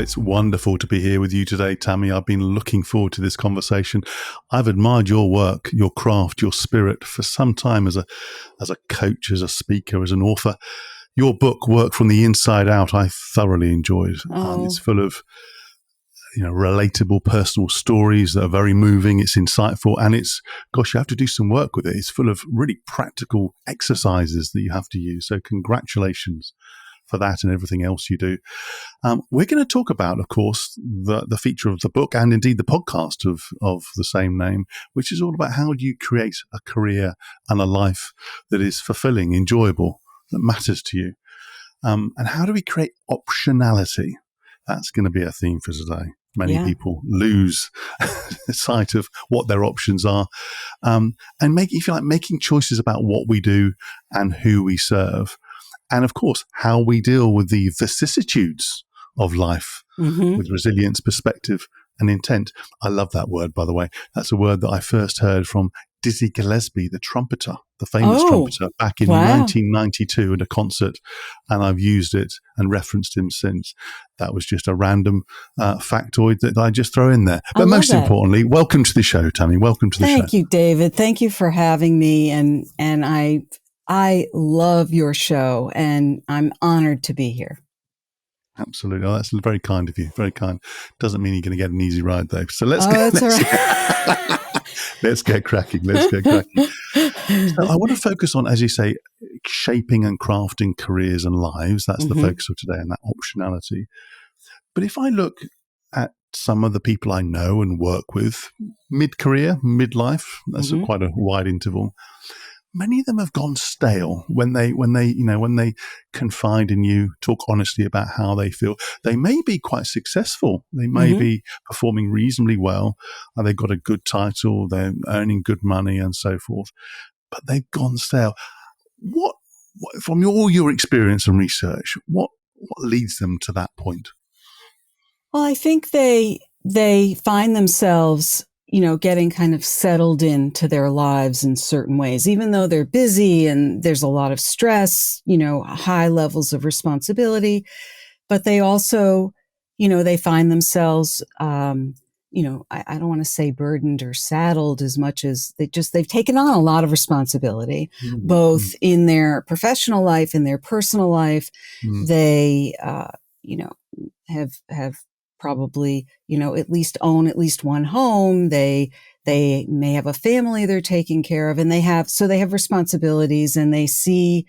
it's wonderful to be here with you today, Tammy. I've been looking forward to this conversation. I've admired your work, your craft, your spirit for some time as a coach, as a speaker, as an author. Your book, Work from the Inside Out, I thoroughly enjoyed. It's full of relatable personal stories that are very moving. It's insightful, and you have to do some work with it. It's full of really practical exercises that you have to use. So congratulations for that and everything else you do. We're going to talk about, of course, the feature of the book and indeed the podcast of the same name, which is all about how do you create a career and a life that is fulfilling, enjoyable, that matters to you. And how do we create optionality? That's going to be a theme for today. Many people lose sight of what their options are, and making choices about what we do and who we serve. And of course, how we deal with the vicissitudes of life with resilience, perspective, and intent. I love that word, by the way. That's a word that I first heard from Dizzy Gillespie, the trumpeter, the famous trumpeter, back in 1992 at a concert. And I've used it and referenced him since. That was just a random factoid that I just throw in there. But most importantly, welcome to the show, Tammy. Welcome to the show. Thank you, David. Thank you for having me. And I love your show, and I'm honored to be here. Absolutely. Oh, that's very kind of you. Very kind. Doesn't mean you're going to get an easy ride, though. So let's get cracking. Let's get cracking. So I want to focus on, as you say, shaping and crafting careers and lives. That's the focus of today, and that optionality. But if I look at some of the people I know and work with, mid-career, midlife, that's quite a wide interval. Many of them have gone stale when they confide in you, talk honestly about how they feel. They may be quite successful. They may be performing reasonably well. They've got a good title. They're earning good money and so forth. But they've gone stale. What from all your experience and research, what leads them to that point? Well, I think they find themselves getting kind of settled into their lives in certain ways, even though they're busy and there's a lot of stress, high levels of responsibility. But they also, they find themselves, I don't want to say burdened or saddled as much as they've taken on a lot of responsibility, both in their professional life, in their personal life. They, have probably, at least own at least one home. They may have a family they're taking care of, and they have responsibilities, and they see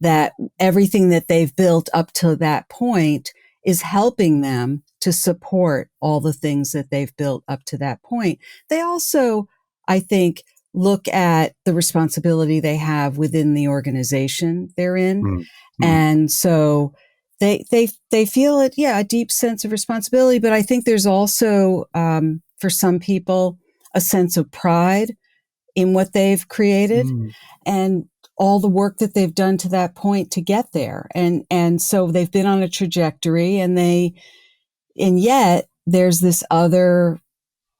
that everything that they've built up to that point is helping them to support all the things that they've built up to that point. They also, I think, look at the responsibility they have within the organization they're in. And so they feel it, a deep sense of responsibility. But I think there's also, for some people, a sense of pride in what they've created and all the work that they've done to that point to get there. And so they've been on a trajectory, and yet there's this other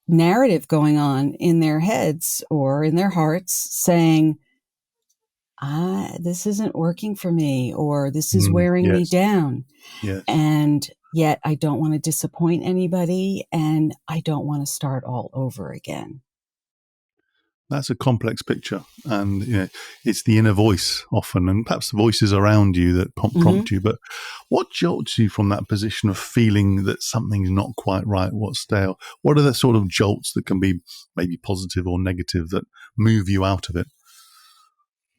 narrative going on in their heads or in their hearts saying, this isn't working for me, or this is wearing me down. Yes. And yet I don't want to disappoint anybody, and I don't want to start all over again. That's a complex picture. And it's the inner voice often, and perhaps the voices around you that prompt you. But what jolts you from that position of feeling that something's not quite right, what's stale? What are the sort of jolts that can be maybe positive or negative that move you out of it?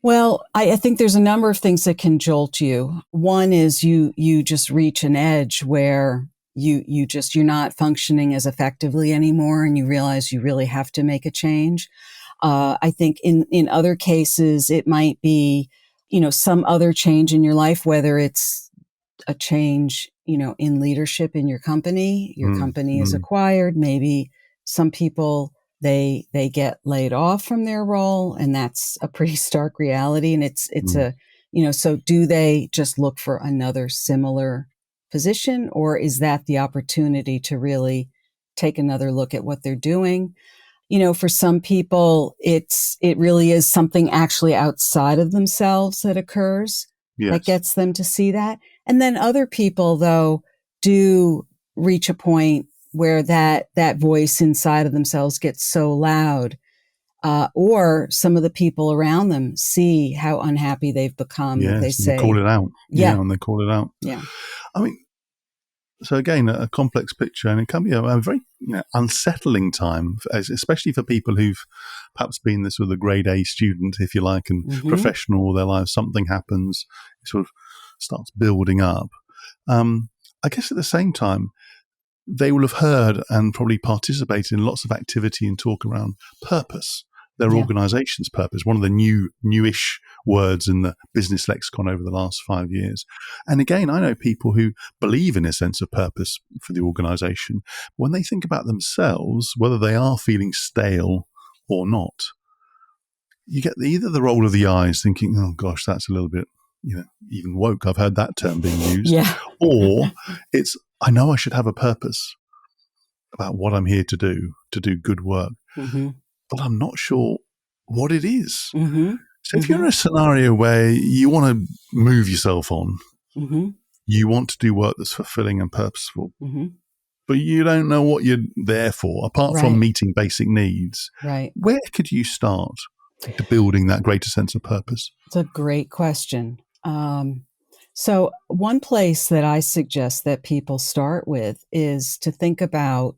Well, I think there's a number of things that can jolt you. One is you just reach an edge where you're not functioning as effectively anymore, and you realize you really have to make a change. I think in other cases, it might be, some other change in your life, whether it's a change, in leadership in your company is acquired. Maybe some people, they get laid off from their role, and that's a pretty stark reality. And it's so do they just look for another similar position, or is that the opportunity to really take another look at what they're doing? For some people, it really is something actually outside of themselves that occurs that gets them to see that. And then other people, though, do reach a point where that voice inside of themselves gets so loud, or some of the people around them see how unhappy they've become, that they Yes, and they call say, it out. yeah, Yeah, and they call it out. yeah, I mean, so again, a complex picture, and it can be a very unsettling time, especially for people who've perhaps been this sort of grade A student, if you like, and mm-hmm. professional all their lives. Something happens, it sort of starts building up. I guess at the same time, they will have heard and probably participated in lots of activity and talk around purpose, their Yeah. organization's purpose, one of the newish words in the business lexicon over the last 5 years. And again, I know people who believe in a sense of purpose for the organization. When they think about themselves, whether they are feeling stale or not, you get either the roll of the eyes thinking, oh gosh, that's a little bit, even woke. I've heard that term being used. Yeah. Or it's, I know I should have a purpose about what I'm here to do good work, Mm-hmm. but I'm not sure what it is. Mm-hmm. So if you're Mm-hmm. in a scenario where you want to move yourself on, Mm-hmm. you want to do work that's fulfilling and purposeful, Mm-hmm. but you don't know what you're there for, apart from Right. meeting basic needs, Right. where could you start to building that greater sense of purpose? It's a great question. So one place that I suggest that people start with is to think about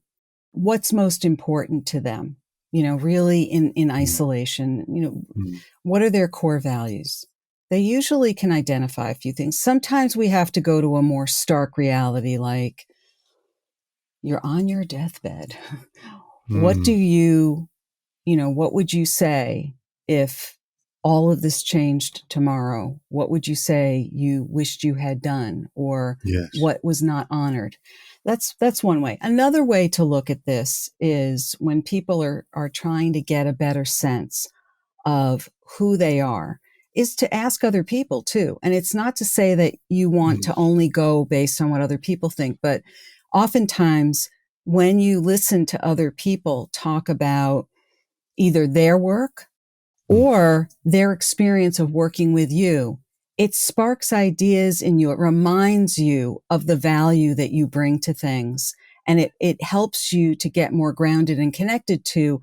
what's most important to them, really in Mm, isolation. mm, What are their core values? They usually can identify a few things. Sometimes we have to go to a more stark reality, like you're on your deathbed. What do mm. what would you say if all of this changed tomorrow? What would you say you wished you had done, or Yes. what was not honored? That's one way. Another way to look at this is when people are trying to get a better sense of who they are, is to ask other people too. And it's not to say that you want Mm, to only go based on what other people think, but oftentimes when you listen to other people talk about either their work mm. or their experience of working with you, it sparks ideas in you. It reminds you of the value that you bring to things. And it helps you to get more grounded and connected to,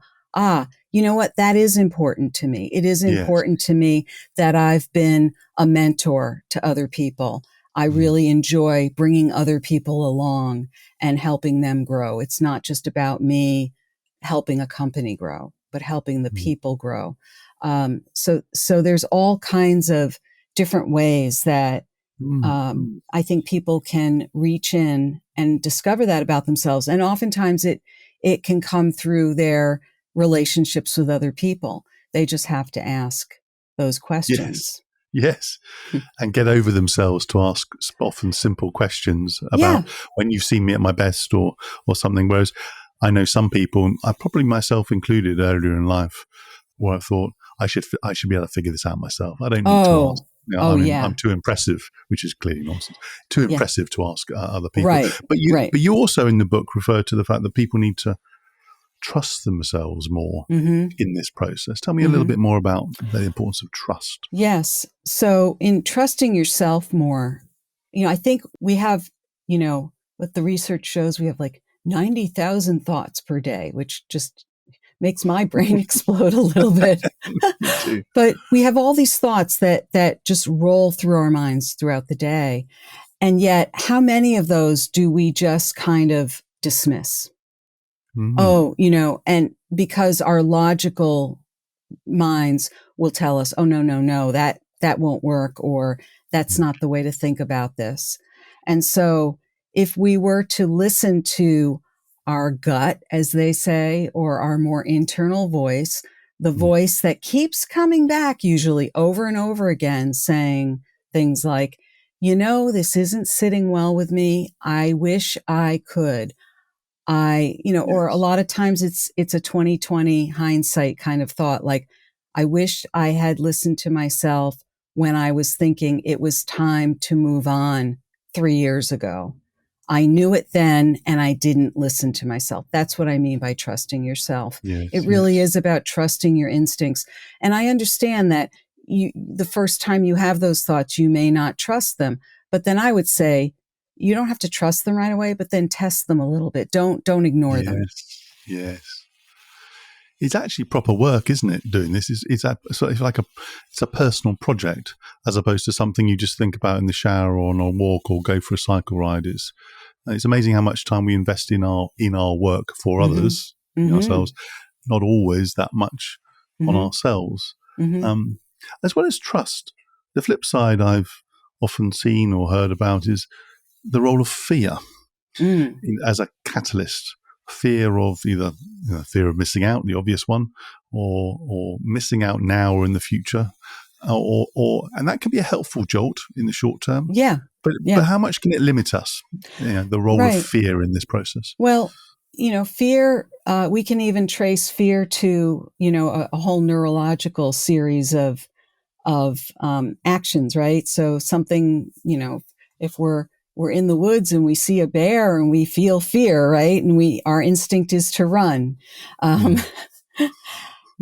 you know what? That is important to me. It is Yes. important to me that I've been a mentor to other people. I Mm, really enjoy bringing other people along and helping them grow. It's not just about me helping a company grow, but helping the mm, people grow. So there's all kinds of different ways that mm. I think people can reach in and discover that about themselves. And oftentimes it can come through their relationships with other people. They just have to ask those Yes. questions. Yes. And get over themselves to ask often simple questions Yeah. about when you've seen me at my best or something. Whereas I know some people, I probably myself included earlier in life, where I thought I should be able to figure this out myself. I don't need to ask. Oh, oh I'm yeah. too impressive, which is clearly nonsense. Too Yeah. impressive to ask other people. Right. But Right. you also in the book refer to the fact that people need to trust themselves more Mm-hmm. in this process. Tell me a little Mm-hmm. bit more about the importance of trust. Yes. So in trusting yourself more, I think we have, what the research shows, we have like 90,000 thoughts per day, which just makes my brain explode a little bit. Me too. But we have all these thoughts that just roll through our minds throughout the day. And yet, how many of those do we just kind of dismiss? Mm, Oh, and because our logical minds will tell us, oh, no, no, no, that won't work, or that's mm, not the way to think about this. And so if we were to listen to our gut, as they say, or our more internal voice, the mm. voice that keeps coming back usually over and over again, saying things like, this isn't sitting well with me. I wish I could. Or a Yes. lot of times it's a 2020 hindsight kind of thought, like, I wish I had listened to myself when I was thinking it was time to move on 3 years ago. I knew it then and I didn't listen to myself. That's what I mean by trusting yourself. It Yes. really Yes. is about trusting your instincts. And I understand that the first time you have those thoughts, you may not trust them. But then I would say, you don't have to trust them right away, but then test them a little bit. Don't ignore them. Yes. Yes. It's actually proper work, isn't it? Doing this it's a personal project as opposed to something you just think about in the shower or on a walk or go for a cycle ride. It's amazing how much time we invest in our work for Mm-hmm. others, Mm-hmm. ourselves, not always that much on Mm-hmm. ourselves. Mm-hmm. As well as trust. The flip side I've often seen or heard about is the role of fear Mm. as a catalyst. Fear of either fear of missing out, the obvious one, or missing out now or in the future, or and that can be a helpful jolt in the short term. Yeah. But Yeah. how much can it limit us? The role of Right. fear in this process. Well, fear, we can even trace fear to, a whole neurological series of actions, right? So something, if we're in the woods and we see a bear and we feel fear, right? And our instinct is to run. Um, Mm.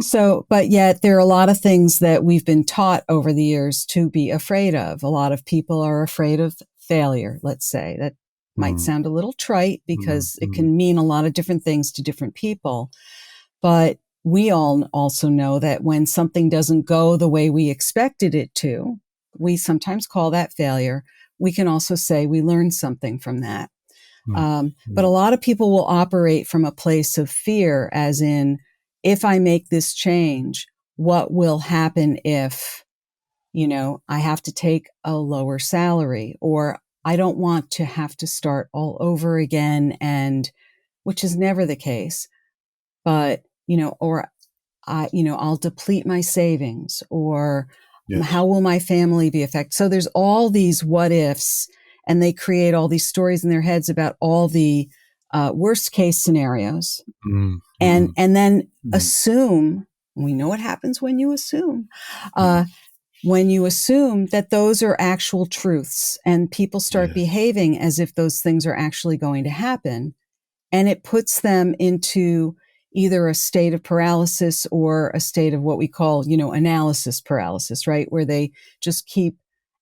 so, but yet there are a lot of things that we've been taught over the years to be afraid of. A lot of people are afraid of failure, let's say. That might Mm. sound a little trite Mm. because it Mm. can mean a lot of different things to different people. But we all also know that when something doesn't go the way we expected it to, we sometimes call that failure. We can also say we learned something from that. Mm. But a Mm. lot of people will operate from a place of fear, as in, if I make this change, what will happen if, I have to take a lower salary, or I don't want to have to start all over again, and which is never the case. But, or I'll deplete my savings, or Yes. how will my family be affected? So there's all these what ifs, and they create all these stories in their heads about all the worst case scenarios, Mm. and Mm. and then Mm. assume. We know what happens when you assume. Mm. When you assume that those are actual truths, and people start Yes. behaving as if those things are actually going to happen, and it puts them into either a state of paralysis or a state of what we call, analysis paralysis, right? Where they just keep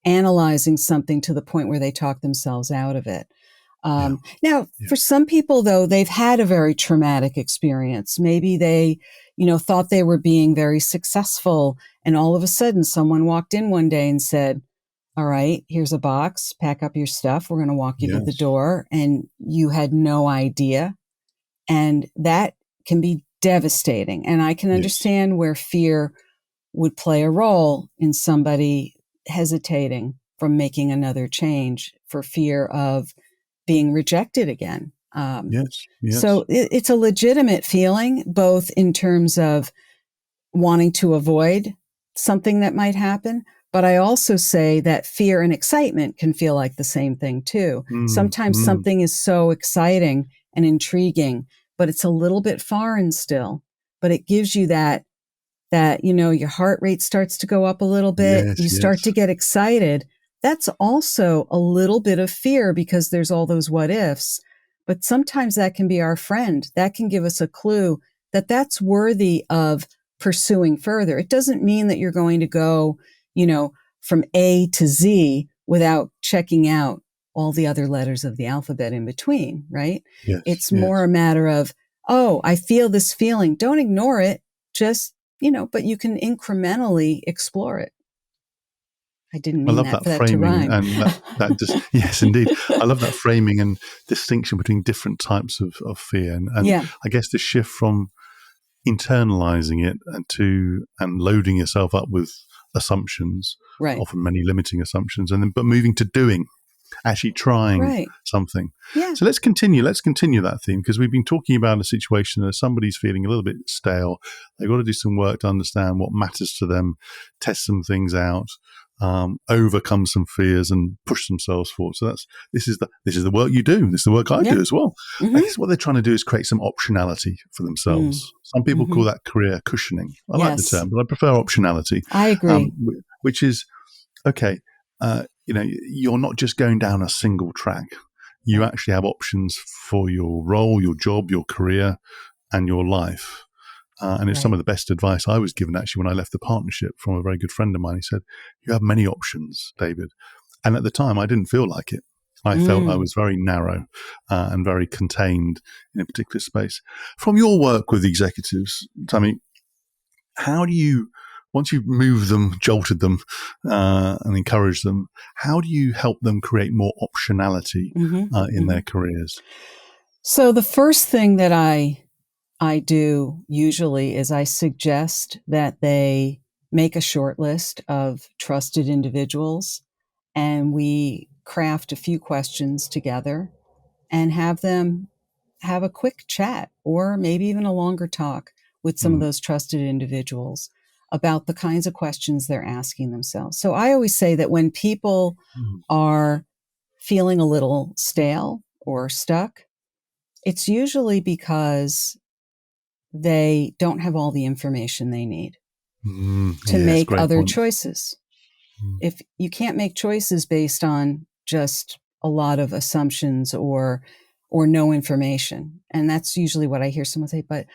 analyzing something to the point where they talk themselves out of it. Yeah. Now, Yeah. for some people, though, they've had a very traumatic experience. Maybe they, thought they were being very successful, and all of a sudden someone walked in one day and said, all right, here's a box, pack up your stuff. We're going to walk you to the Yes. door. And you had no idea. And that can be devastating. And I can Yes. understand where fear would play a role in somebody hesitating from making another change for fear of being rejected again. Yes. Yes. So it's a legitimate feeling, both in terms of wanting to avoid something that might happen. But I also say that fear and excitement can feel like the same thing too. Mm. Sometimes Mm. something is so exciting and intriguing, but it's a little bit foreign still. But it gives you that, your heart rate starts to go up a little bit. Yes. You start to Yes. get excited. That's also a little bit of fear because there's all those what ifs. But sometimes that can be our friend. That can give us a clue that that's worthy of pursuing further. It doesn't mean that you're going to go, from A to Z without checking out all the other letters of the alphabet in between, right? Yes. It's more Yes. a matter of, oh, I feel this feeling. Don't ignore it. Just, but you can incrementally explore it. I didn't I mean love that that for that to framing rhyme. and that just yes, indeed. I love that framing and distinction between different types of fear, and Yeah, I guess the shift from internalizing it and loading yourself up with assumptions, right, often many limiting assumptions, and then but moving to doing, actually trying right. something. Yeah, So let's continue. Let's continue that theme because we've been talking about a situation where somebody's feeling a little bit stale. They've got to do some work to understand what matters to them, test some things out, overcome some fears, and push themselves forward. So this is the work you do. This is the work I yeah. do as well. I Mm-hmm. guess what they're trying to do is create some optionality for Mm, themselves. Some people mm-hmm. call that career cushioning. I like the Yes, term, but I prefer optionality, I agree. which is okay. You're not just going down a single track. You Right, actually have options for your role, your job, your career, and your life. And it's some right. of the best advice I was given actually when I left the partnership from a very good friend of mine. He said, "You have many options, David." And at the time, I didn't feel like it. I felt I Mm. was very narrow and very contained in a particular space. From your work with executives, Tammy, how do you, once you've moved them, jolted them, and encouraged them, how do you help them create more optionality Mm-hmm. in Mm-hmm. their careers? So the first thing that I do usually is I suggest that they make a short list of trusted individuals, and we craft a few questions together and have them have a quick chat or maybe even a longer talk with some of Mm. those trusted individuals about the kinds of questions they're asking themselves. So I always say that when people Mm. are feeling a little stale or stuck, it's usually because they don't have all the information they need to Yes, make great other point. choices. Mm. If you can't make choices based on just a lot of assumptions or no information, and that's usually what I hear someone say, but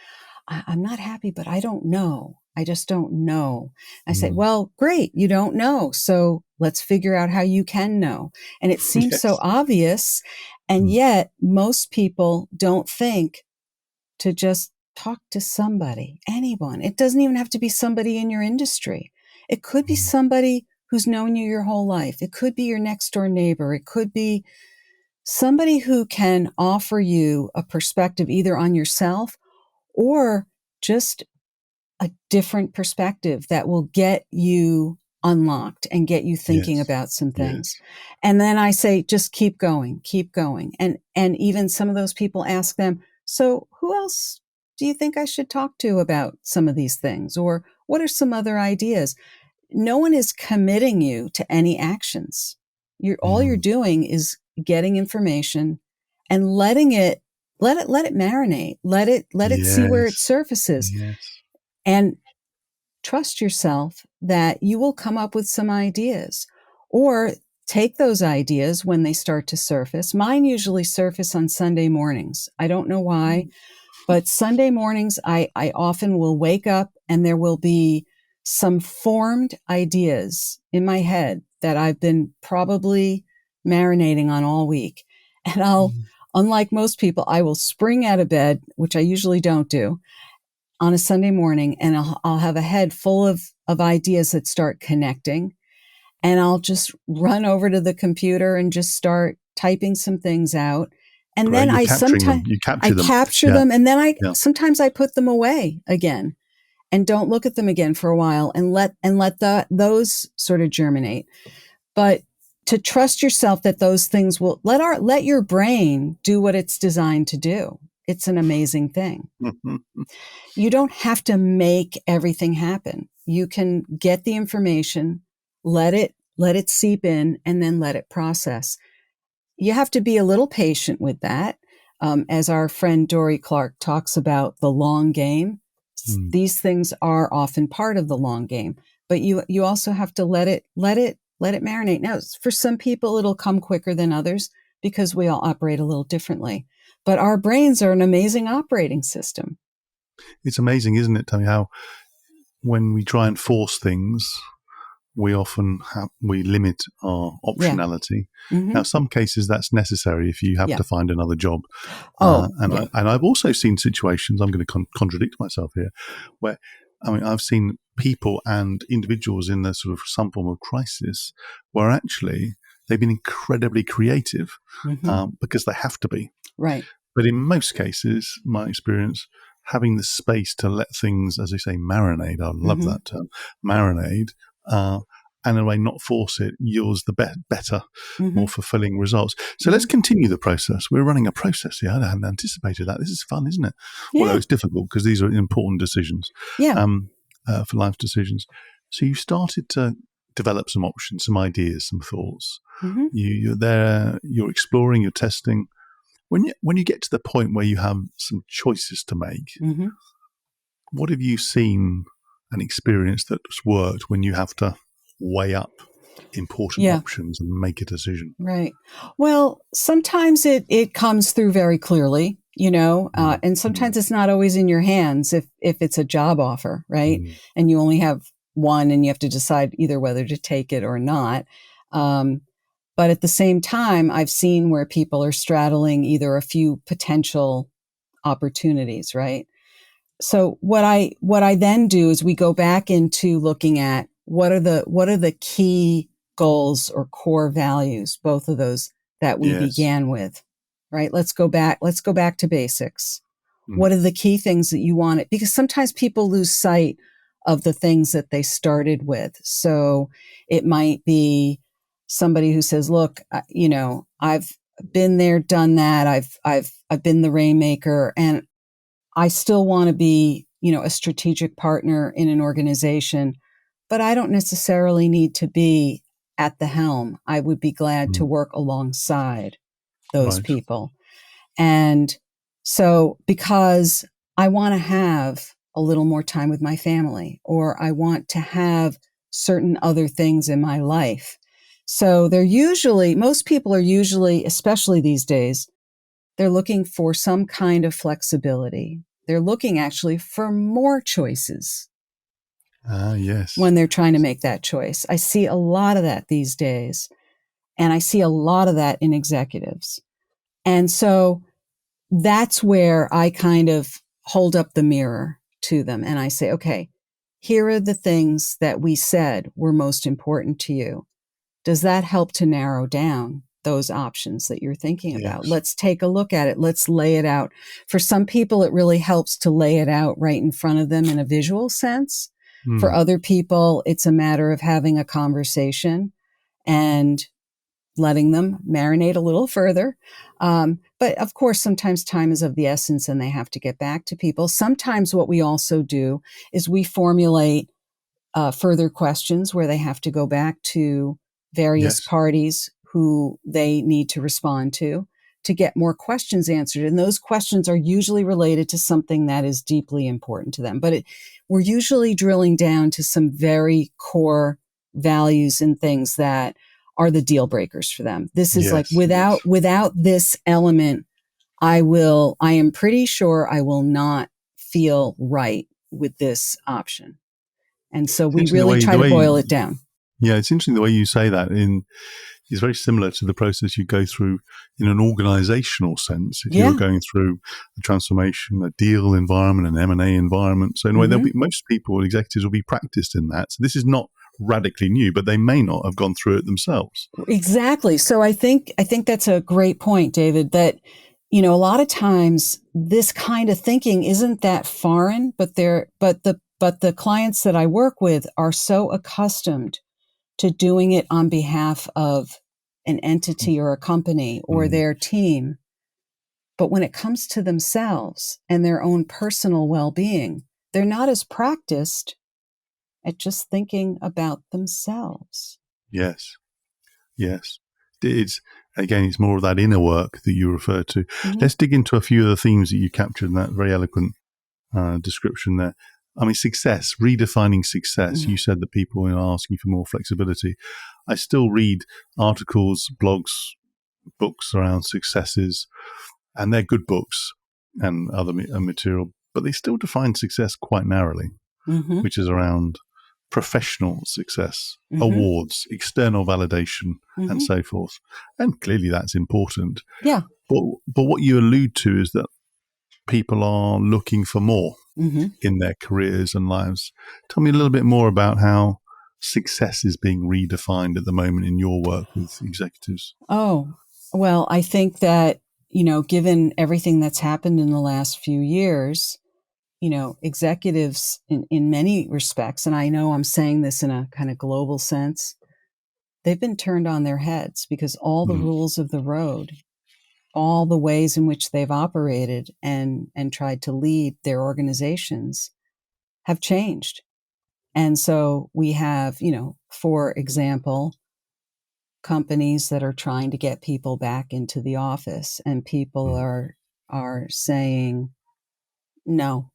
I'm not happy, but I don't know. I just don't know. I say, Mm. well, great, you don't know. So let's figure out how you can know. And it seems so Yes. obvious. And Mm. yet most people don't think to just talk to somebody, anyone. It doesn't even have to be somebody in your industry. It could be Mm. somebody who's known you your whole life. It could be your next door neighbor. It could be somebody who can offer you a perspective either on yourself or just a different perspective that will get you unlocked and get you thinking Yes. about some things. Yes. And then I say, just keep going, keep going. And even some of those people ask them, so who else do you think I should talk to about some of these things? Or what are some other ideas? No one is committing you to any actions. All you're Mm. doing is getting information and let it marinate. Let it see where it Yes. surfaces, Yes. and trust yourself that you will come up with some ideas, or take those ideas when they start to surface. Mine usually surface on Sunday mornings. I don't know why, but Sunday mornings, I often will wake up and there will be some formed ideas in my head that I've been probably marinating on all week. And Mm. unlike most people, I will spring out of bed, which I usually don't do, on a Sunday morning, and I'll have a head full of ideas that start connecting. And I'll just run over to the computer and just start typing some things out. And Great. then You're capturing them. You I capture them. capture Yeah. them, and then Yeah. sometimes I put them away again and don't look at them again for a while and let those sort of germinate. But to trust yourself that those things will let your brain do what it's designed to do. It's an amazing thing. You don't have to make everything happen. You can get the information, let it seep in, and then let it process. You have to be a little patient with that. As our friend Dory Clark talks about the long game, Mm. these things are often part of the long game, but you also have to let it marinate. Now, for some people, it'll come quicker than others because we all operate a little differently. But our brains are an amazing operating system. It's amazing, isn't it, Tammy, how when we try and force things, we often we limit our Yeah. optionality. Mm-hmm. Now, some cases that's necessary if you have Yeah. to find another job. Oh, And yeah. I've also seen situations. I'm going to contradict myself here, where I mean I've seen people and individuals in the sort of some form of crisis where actually they've been incredibly creative Mm-hmm. because they have to be. Right. But in most cases, my experience, having the space to let things, as they say, marinade, I love Mm-hmm. that term, marinade, uh, and in a way not force it, yields the better, Mm-hmm. more fulfilling results. So let's Mm-hmm. continue the process. We're running a process here. I hadn't anticipated that. This is fun, isn't it? Although Yeah. it's difficult because these are important decisions Yeah. for life decisions. So you started to develop some options, some ideas, some thoughts. Mm-hmm. You're there, you're exploring, you're testing. When you get to the point where you have some choices to make, Mm-hmm. what have you seen and experienced that's worked when you have to weigh up important Yeah. options and make a decision? Right. Well, sometimes it comes through very clearly, Mm, and mm, sometimes it's not always in your hands if it's a job offer, right? mm, And you only have one, and you have to decide either whether to take it or not. Um, But at the same time, I've seen where people are straddling either a few potential opportunities, right? So what I then do is we go back into looking at what are the key goals or core values, both of those that we Yes. began with, right? Let's go back to basics. Mm. What are the key things that you want it? Because sometimes people lose sight of the things that they started with. So it might be somebody who says, look, I've been there, done that. I've been the rainmaker, and I still want to be, a strategic partner in an organization, but I don't necessarily need to be at the helm. I would be glad to Mm. work alongside those Right. people. And so, because I want to have a little more time with my family, or I want to have certain other things in my life. So most people are usually, especially these days, they're looking for some kind of flexibility. They're looking actually for more choices Ah, yes. when they're trying to make that choice. I see a lot of that these days, and I see a lot of that in executives. And so that's where I kind of hold up the mirror to them and I say, okay, here are the things that we said were most important to you. Does that help to narrow down those options that you're thinking about? Yes. Let's take a look at it. Let's lay it out. For some people, it really helps to lay it out right in front of them in a visual sense. For Mm. other people, it's a matter of having a conversation and letting them marinate a little further. But of course, sometimes time is of the essence and they have to get back to people. Sometimes what we also do is we formulate further questions where they have to go back to various Yes. parties who they need to respond to get more questions answered. And those questions are usually related to something that is deeply important to them. But we're usually drilling down to some very core values and things that are the deal breakers for them. This is like Yes. Yes. without this element, I am pretty sure I will not feel right with this option. And so It's we interesting really try the to way, boil it down. yeah, it's interesting the way you say that. Is very similar to the process you go through in an organizational sense. If you're Yeah. going through a transformation, a deal environment, an M&A environment. So in a way, Hmm. most people, executives will be practiced in that. So this is not radically new, but they may not have gone through it themselves. Exactly. So I think that's a great point, David, that a lot of times this kind of thinking isn't that foreign, but the clients that I work with are so accustomed to doing it on behalf of an entity or a company or Mm. their team. But when it comes to themselves and their own personal well-being, they're not as practiced at just thinking about themselves. Yes. Yes. It's again, it's more of that inner work that you refer to. Mhm. Let's dig into a few of the themes that you captured in that very eloquent description there. I mean, success, redefining success. You said that people are asking for more flexibility. I still read articles, blogs, books around successes, and they're good books and other material, but they still define success quite narrowly, Mhm. which is around professional success, Mhm. awards, external validation, and Mhm. so forth. And clearly that's important. Yeah. But what you allude to is that people are looking for more Mhm. in their careers and lives. Tell me a little bit more about how success is being redefined at the moment in your work with executives. Oh, well, I think that, given everything that's happened in the last few years, executives in many respects, and I know I'm saying this in a kind of global sense, they've been turned on their heads because all the Mm. rules of the road, all the ways in which they've operated and tried to lead their organizations have changed. And so we have, for example, companies that are trying to get people back into the office and people Mm. are saying, no,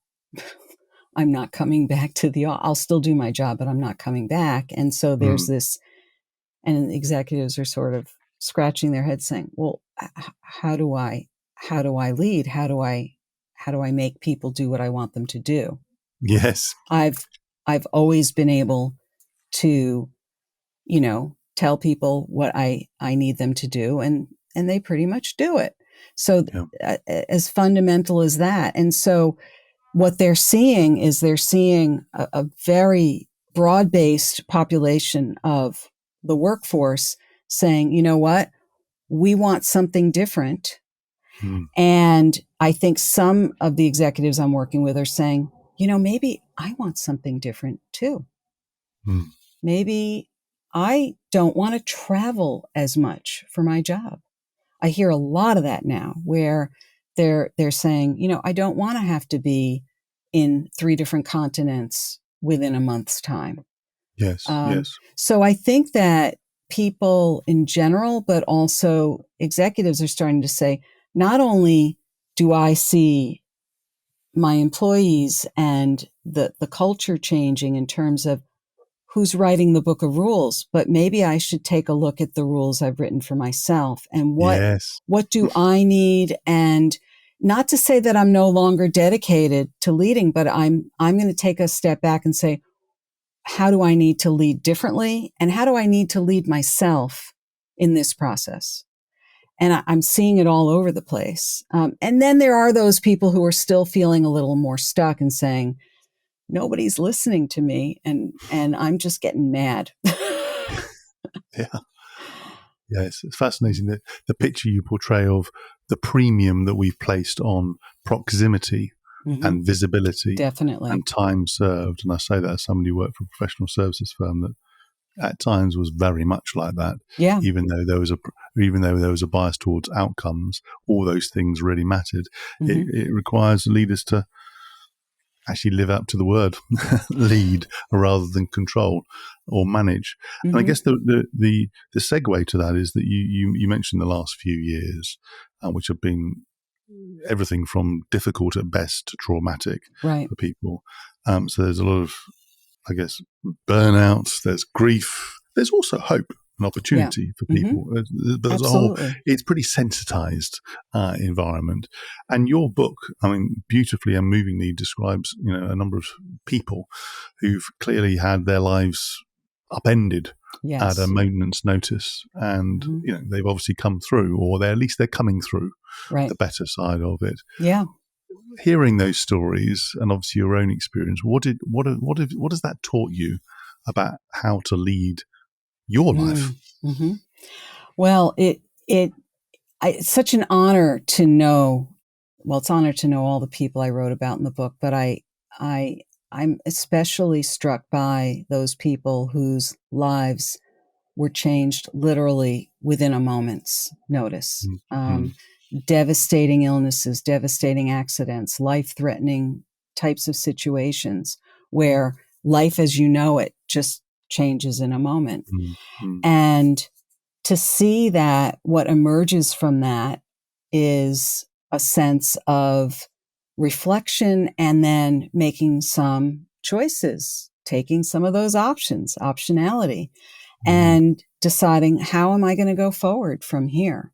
I'm not coming back to I'll still do my job, but I'm not coming back. And so there's Mm. this, and executives are sort of scratching their heads saying, well, how do I lead? How do I make people do what I want them to do? Yes. I've, I've always been able to, tell people what I need them to do, and they pretty much do it. So Yeah. as fundamental as that. And so what they're seeing is they're seeing a very broad-based population of the workforce saying, you know what, we want something different. Mm. And I think some of the executives I'm working with are saying, you know, maybe I want something different too. Mm. Maybe I don't want to travel as much for my job. I hear a lot of that now where they're saying, you know, I don't want to have to be in 3 different continents within a month's time. Yes. Yes. So I think that people in general, but also executives are starting to say, not only do I see my employees and the culture changing in terms of who's writing the book of rules, but maybe I should take a look at the rules I've written for myself and Yes. what do I need? And not to say that I'm no longer dedicated to leading, but I'm going to take a step back and say, how do I need to lead differently? And how do I need to lead myself in this process? And I'm seeing it all over the place. And then there are those people who are still feeling a little more stuck and saying, nobody's listening to me, and I'm just getting mad. Yeah. Yes. It's fascinating that the picture you portray of the premium that we've placed on proximity Mm-hmm. and visibility Definitely. and time served. And I say that as somebody who worked for a professional services firm that at times was very much like that. Yeah. Even though there was a bias towards outcomes, all those things really mattered. Mm-hmm. It requires leaders to actually live up to the word lead rather than control or manage. Mm-hmm. And I guess the segue to that is that you mentioned the last few years, which have been everything from difficult at best to traumatic Right. for people. So there's a lot of, I guess, burnout, there's grief, there's also hope and opportunity for people. But as a whole, it's pretty sensitized environment. And your book, I mean, beautifully and movingly describes, you know, a number of people who've clearly had their lives upended at a moment's notice. And, you know, they've obviously come through, or at least they're coming through the better side of it. Yeah. Hearing those stories and obviously your own experience, what has that taught you about how to lead your life? Mm-hmm. Well, it's such an honor to know. Well, it's an honor to know all the people I wrote about in the book, but I'm especially struck by those people whose lives were changed literally within a moment's notice. Mm-hmm. Devastating illnesses, devastating accidents, life-threatening types of situations where life as you know it just changes in a moment. Mm-hmm. And to see that what emerges from that is a sense of reflection and then making some choices, taking some of those options, optionality, and deciding how am I going to go forward from here?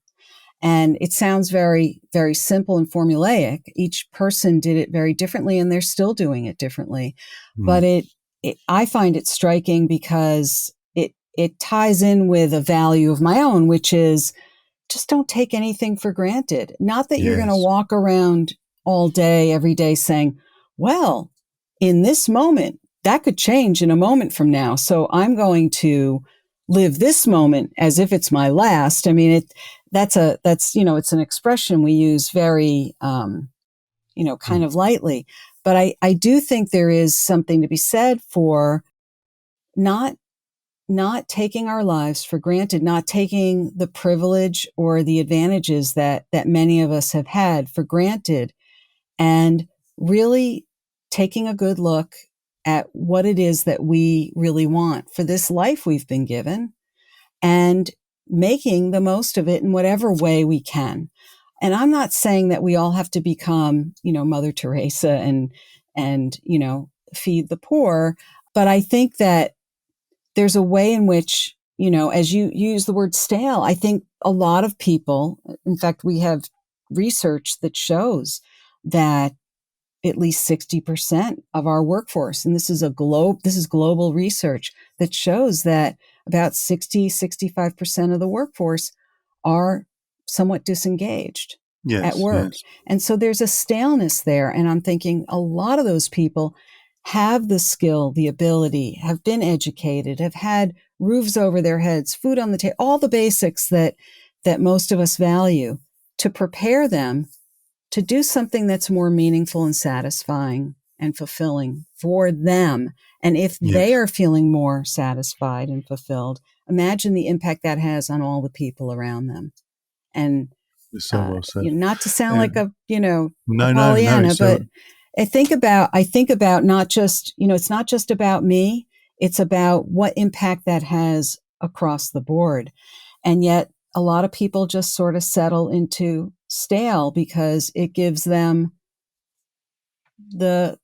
And it sounds very, very simple and formulaic. Each person did it very differently and they're still doing it differently. But I find it striking because it ties in with a value of my own, which is just don't take anything for granted. Not that you're going to walk around all day, every day saying, well, in this moment, that could change in a moment from now. So I'm going to live this moment as if it's my last. I mean, that's, you know, it's an expression we use very, you know, kind of lightly. But I do think there is something to be said for not taking our lives for granted, not taking the privilege or the advantages that many of us have had for granted, and really taking a good look at what it is that we really want for this life we've been given and making the most of it in whatever way we can. And I'm not saying that we all have to become, you know, Mother Teresa and, you know, feed the poor. But I think that there's a way in which, you know, as you use the word stale, I think a lot of people, in fact, we have research that shows that at least 60% of our workforce, and this is global research that shows that about 65% of the workforce are somewhat disengaged at Yes, work. yes. And so there's a staleness there. And I'm thinking a lot of those people have the skill, the ability, have been educated, have had roofs over their heads, food on the table, all the basics that most of us value, to prepare them to do something that's more meaningful and satisfying and fulfilling for them. And if they Yes. are feeling more satisfied and fulfilled, imagine the impact that has on all the people around them. And It's so well said. not to sound Uh, like a no. Pollyanna, It's so but I think about not just, it's not just about me. It's about what impact that has across the board. And yet a lot of people just sort of settle into stale because it gives them the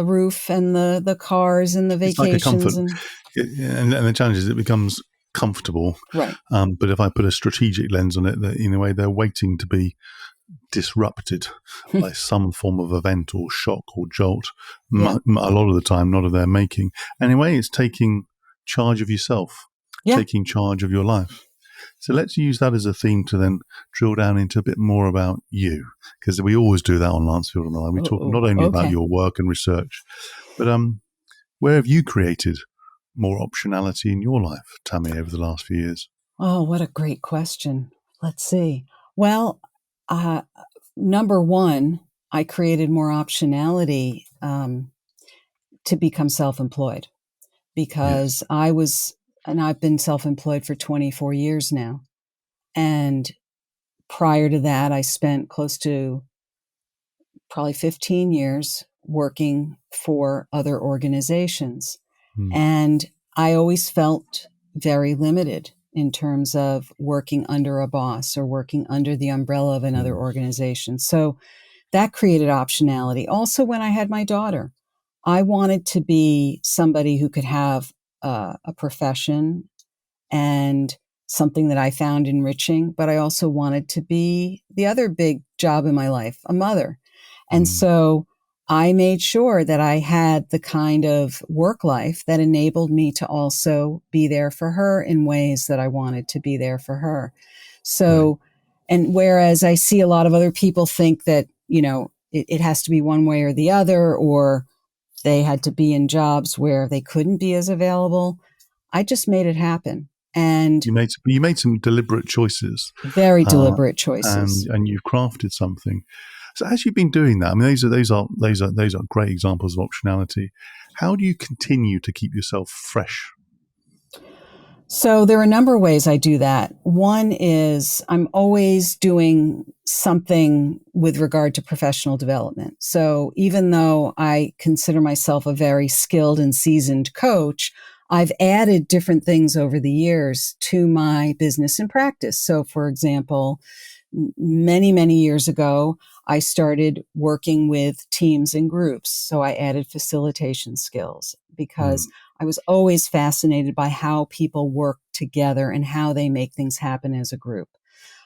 roof and the cars and the it's like a comfort, vacations and and the challenge is it becomes comfortable. right. But if I put a strategic lens on it, that in a way they're waiting to be disrupted by some form of event or shock or jolt. Yeah. A lot of the time, not of their making. And in a way, it's taking charge of yourself, Yeah. taking charge of your life. So let's use that as a theme to then drill down into a bit more about you, because we always do that on Lancefield and I. We talk not only about your work and research, but where have you created more optionality in your life, Tammy, over the last few years? Oh, what a great question. Let's see. Well, number one, I created more optionality to become self-employed because Yes. I've been self-employed for 24 years now. And prior to that, I spent close to probably 15 years working for other organizations. Mm. And I always felt very limited in terms of working under a boss or working under the umbrella of another organization. So that created optionality. Also, when I had my daughter, I wanted to be somebody who could have a profession and something that I found enriching, but I also wanted to be the other big job in my life, a mother. And so I made sure that I had the kind of work life that enabled me to also be there for her in ways that I wanted to be there for her. So, and whereas I see a lot of other people think that, it has to be one way or the other, or they had to be in jobs where they couldn't be as available, I just made it happen. And You made some deliberate choices, very uh, deliberate choices. and you've crafted something. So as you've been doing that, I mean, those are great examples of optionality. How do you continue to keep yourself fresh? So there are a number of ways I do that. One is I'm always doing something with regard to professional development. So even though I consider myself a very skilled and seasoned coach, I've added different things over the years to my business and practice. So for example, many, many years ago, I started working with teams and groups. So I added facilitation skills because I was always fascinated by how people work together and how they make things happen as a group.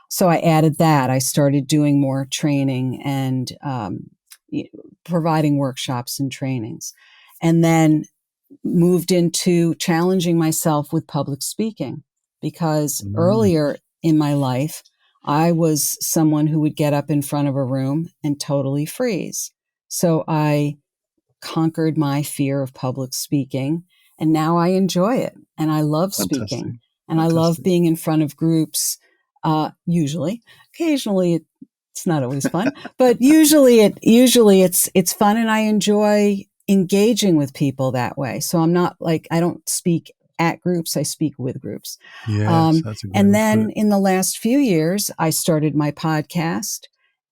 So I added that. I started doing more training and providing workshops and trainings. And then moved into challenging myself with public speaking because earlier in my life, I was someone who would get up in front of a room and totally freeze. So I conquered my fear of public speaking, and now I enjoy it. And I love Fantastic. speaking, and I love being in front of groups. Occasionally it's not always fun, but usually it's fun, and I enjoy engaging with people that way. So I'm not like, I don't speak at groups, I speak with groups. Yes, that's a great And way to put then it. in the last few years, I started my podcast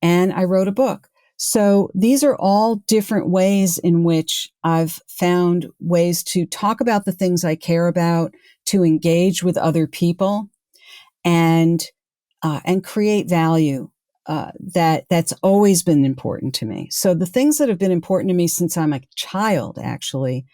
and I wrote a book. So these are all different ways in which I've found ways to talk about the things I care about, to engage with other people, and create value. That's always been important to me. So the things that have been important to me since I'm a child actually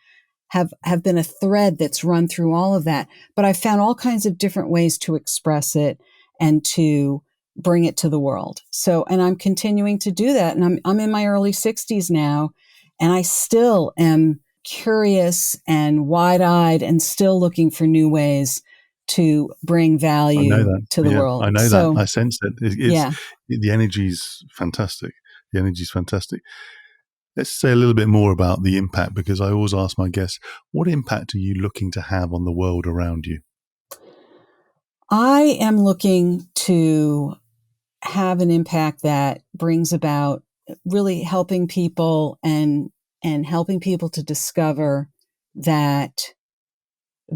have been a thread that's run through all of that. But I found all kinds of different ways to express it and to bring it to the world. So, and I'm continuing to do that. And I'm in my early 60s now, and I still am curious and wide-eyed and still looking for new ways to bring I know value that. to the Yeah, world. I know that. So, I sense it. yeah. The energy's fantastic. The energy's fantastic. Let's say a little bit more about the impact, because I always ask my guests, what impact are you looking to have on the world around you? I am looking to have an impact that brings about really helping people and helping people to discover that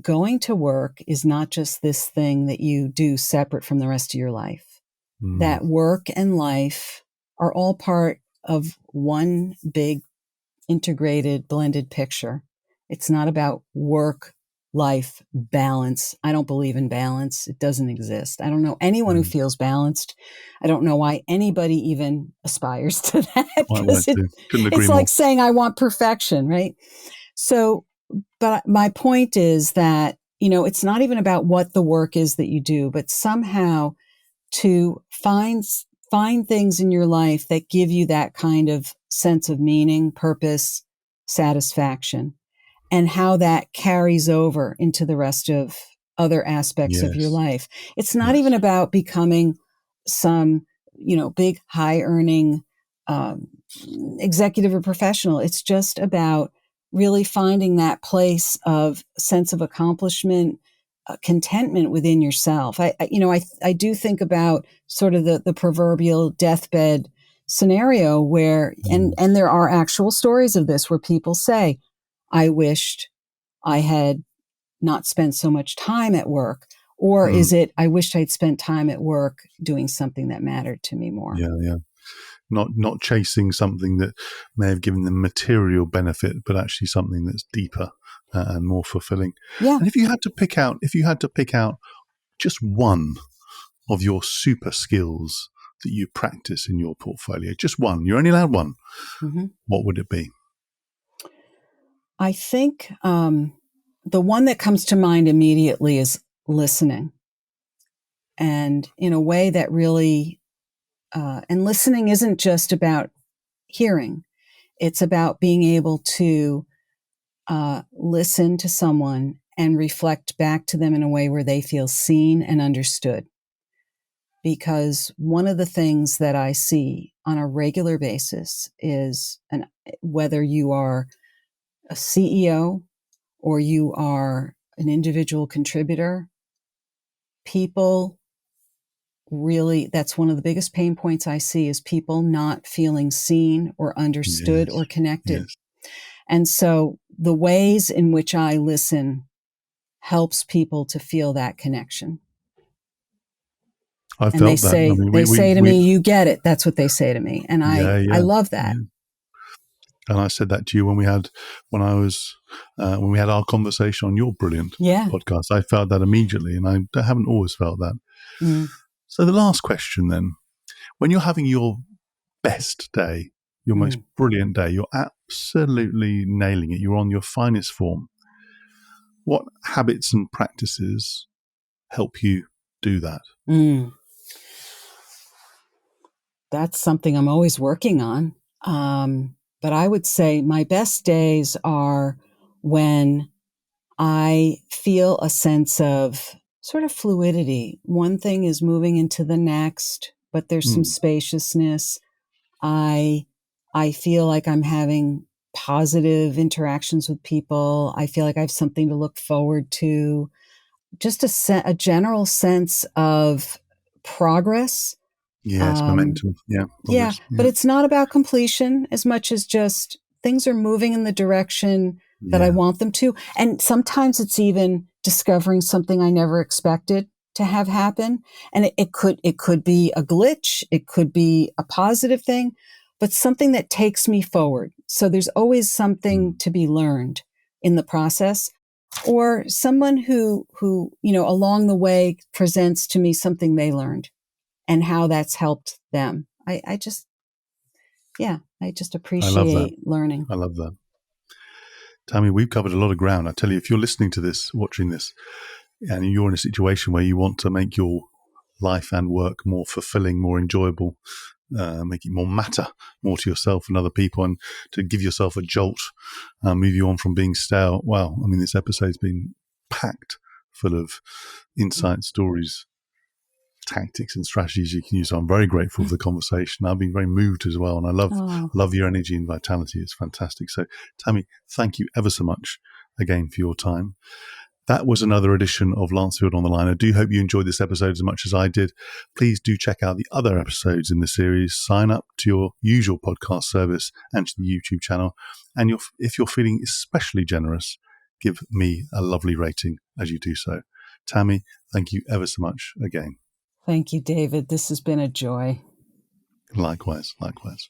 going to work is not just this thing that you do separate from the rest of your life. Mm, That work and life are all part of one big integrated blended picture. It's not about work life balance. I don't believe in balance. It doesn't exist. I don't know anyone who mm, feels balanced. I don't know why anybody even aspires to that, quite right because too. Couldn't agree it's more. like saying I want perfection, right? So, but my point is that, it's not even about what the work is that you do, but somehow to find things in your life that give you that kind of sense of meaning, purpose, satisfaction, and how that carries over into the rest of other aspects of your Yes, life. It's not even yes. about becoming some, big high earning um, executive or professional. It's just about really finding that place of sense of accomplishment, contentment within yourself. I do think about sort of the proverbial deathbed scenario where, Mm, and there are actual stories of this where people say, I wished I had not spent so much time at work. Or mm, is it, I wished I'd spent time at work doing something that mattered to me more? yeah, yeah. Not chasing something that may have given them material benefit, but actually something that's deeper and more fulfilling. Yeah. And if you had to pick out just one of your super skills that you practice in your portfolio, just one, you're only allowed one, Hmm. what would it be? I think the one that comes to mind immediately is listening. And in a way that really, and listening isn't just about hearing, it's about being able to listen to someone and reflect back to them in a way where they feel seen and understood. Because one of the things that I see on a regular basis is, and whether you are a CEO or you are an individual contributor, people really, that's one of the biggest pain points I see, is people not feeling seen or understood Yes, or connected. yes. And so the ways in which I listen helps people to feel that connection. I And they felt that. I say, mean, they say to me, you get it. That's what they say to me. And yeah, I yeah, love that. yeah. And I said that to you when we had our conversation on your brilliant Yeah. podcast. I felt that immediately, and I haven't always felt that. Mm, So the last question then, when you're having your best day, your most mm, brilliant day, you're absolutely nailing it, you're on your finest form, what habits and practices help you do that? mm. That's something I'm always working on. But I would say my best days are when I feel a sense of sort of fluidity. One thing is moving into the next, but there's some Mm, spaciousness. I I feel like I'm having positive interactions with people. I feel like I have something to look forward to. Just a general sense of progress. yes, Um, momentum. Yeah, yeah, progress. but Yeah, it's not about completion as much as just things are moving in the direction that I yeah, want them to. And sometimes it's even discovering something I never expected to have happen. And it could be a glitch, it could be a positive thing, but something that takes me forward. So there's always something mm, to be learned in the process, or someone who, along the way presents to me something they learned and how that's helped them. I just I love that. appreciate learning. I love that. Tammy, we've covered a lot of ground. I tell you, if you're listening to this, watching this, and you're in a situation where you want to make your life and work more fulfilling, more enjoyable, make it more matter, more to yourself and other people, and to give yourself a jolt, move you on from being stale. Well, I mean, this episode's been packed full of insight, stories, tactics and strategies you can use. So I'm very grateful for the conversation. I've been very moved as well. And I love your energy and vitality. It's fantastic. So Tammy, thank you ever so much again for your time. That was another edition of Lancefield on the Line. I do hope you enjoyed this episode as much as I did. Please do check out the other episodes in the series. Sign up to your usual podcast service and to the YouTube channel. And if you're feeling especially generous, give me a lovely rating as you do so. Tammy, thank you ever so much again. Thank you, David. This has been a joy. Likewise, likewise.